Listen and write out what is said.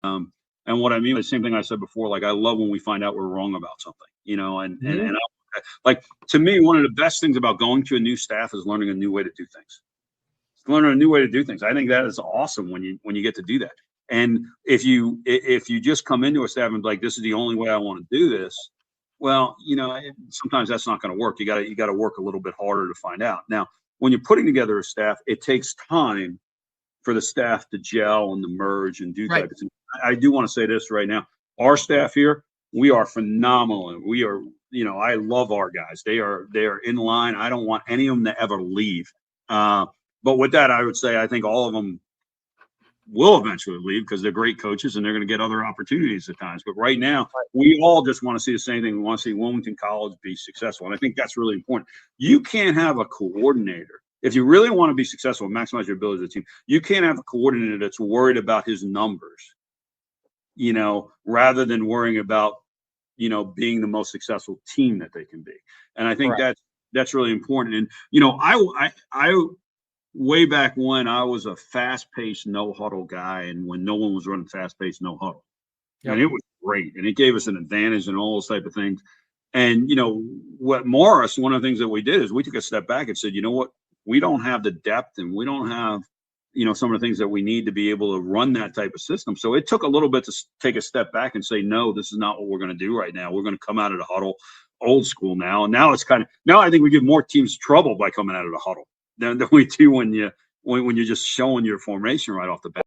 And what I mean, the same thing I said before, like I love when we find out we're wrong about something, and like to me, one of the best things about going to a new staff is learning a new way to do things. Learning a new way to do things. I think that is awesome when you get to do that. And if you just come into a staff and be like, this is the only way I want to do this, well, sometimes that's not going to work. You got to work a little bit harder to find out. Now, when you're putting together a staff, it takes time for the staff to gel and to merge and do type of things. I do want to say this right now. Our staff here, we are phenomenal. And we are, I love our guys. They are in line. I don't want any of them to ever leave. But with that, I would say I think all of them will eventually leave because they're great coaches and they're going to get other opportunities at times. But right now, we all just want to see the same thing. We want to see Wilmington College be successful. And I think that's really important. You can't have a coordinator. If you really want to be successful and maximize your ability as a team, you can't have a coordinator that's worried about his numbers, rather than worrying about, being the most successful team that they can be. And I think that's really important. And, I way back when I was a fast-paced no-huddle guy, and when no one was running fast-paced no-huddle. And it was great. And it gave us an advantage and all those type of things. And, what Morris, one of the things that we did is we took a step back and said, you know what? We don't have the depth and we don't have, some of the things that we need to be able to run that type of system. So it took a little bit to take a step back and say, no, this is not what we're going to do right now. We're going to come out of the huddle old school now. And now I think we give more teams trouble by coming out of the huddle than we do when you're just showing your formation right off the bat.